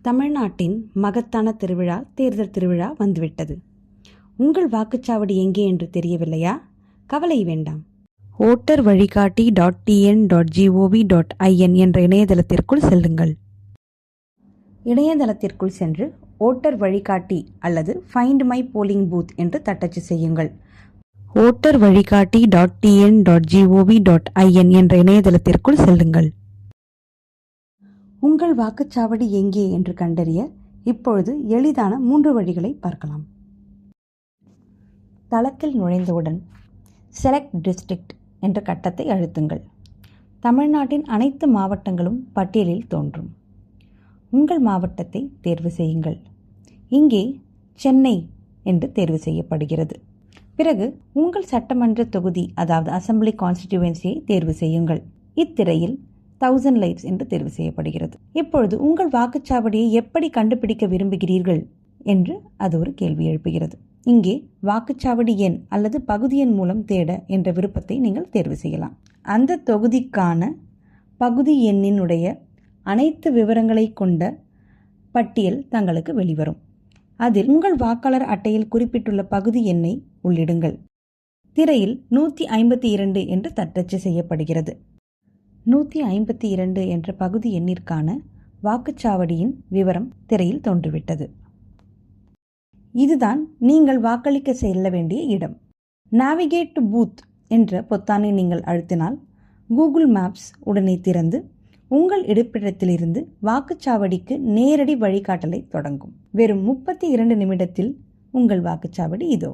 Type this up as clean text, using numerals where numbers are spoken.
தமிழ்நாட்டின் மகத்தான திருவிழா தேர்தல் திருவிழா வந்துவிட்டது. உங்கள் வாக்குச்சாவடி எங்கே என்று தெரியவில்லையா? கவலை வேண்டாம். votervazhikaati.tn.gov.in என்ற இணையதளத்திற்குள் செல்லுங்கள். இணையதளத்திற்குள் சென்று ஓட்டர் வழிகாட்டி அல்லது ஃபைண்ட் மை போலிங் பூத் என்று தட்டச்சு செய்யுங்கள். votervazhikaati.tn.gov.in என்ற இணையதளத்திற்குள் செல்லுங்கள். உங்கள் வாக்குச்சாவடி எங்கே என்று கண்டறிய இப்பொழுது எளிதான 3 வழிகளை பார்க்கலாம். தளத்தில் நுழைந்தவுடன் செலக்ட் டிஸ்ட்ரிக்ட் என்ற கட்டத்தை அழுத்துங்கள். தமிழ்நாட்டின் அனைத்து மாவட்டங்களும் பட்டியலில் தோன்றும். உங்கள் மாவட்டத்தை தேர்வு செய்யுங்கள். இங்கே சென்னை என்று தேர்வு செய்யப்படுகிறது. பிறகு உங்கள் சட்டமன்ற தொகுதி அதாவது அசெம்பிளி கான்ஸ்டிடியூவன்சியை தேர்வு செய்யுங்கள். இத்திரையில் 1000 லைட்ஸ் என்று தேர்வு செய்யப்படுகிறது. இப்பொழுது உங்கள் வாக்குச்சாவடியை எப்படி கண்டுபிடிக்க விரும்புகிறீர்கள் என்று அது ஒரு கேள்வி எழுப்புகிறது. இங்கே வாக்குச்சாவடி எண் அல்லது பகுதி எண் மூலம் தேட என்ற விருப்பத்தை நீங்கள் தேர்வு செய்யலாம். அந்த தொகுதிக்கான பகுதி எண்ணினுடைய அனைத்து விவரங்களை கொண்ட பட்டியல் தங்களுக்கு வெளிவரும். அதில் உங்கள் வாக்காளர் அட்டையில் குறிப்பிட்டுள்ள பகுதி எண்ணை உள்ளிடுங்கள். திரையில் 152 என்று தட்டச்சு செய்யப்படுகிறது. 152 என்ற பகுதி எண்ணிற்கான வாக்குச்சாவடியின் விவரம் திரையில் தோன்றிவிட்டது. இதுதான் நீங்கள் வாக்களிக்க செல்ல வேண்டிய இடம். நேவிகேட் டு பூத் என்ற பொத்தானை நீங்கள் அழுத்தினால் கூகுள் மேப்ஸ் உடனே திறந்து உங்கள் இருப்பிடத்திலிருந்து வாக்குச்சாவடிக்கு நேரடி வழிகாட்டலை தொடங்கும். வெறும் 32 நிமிடத்தில் உங்கள் வாக்குச்சாவடி இதோ.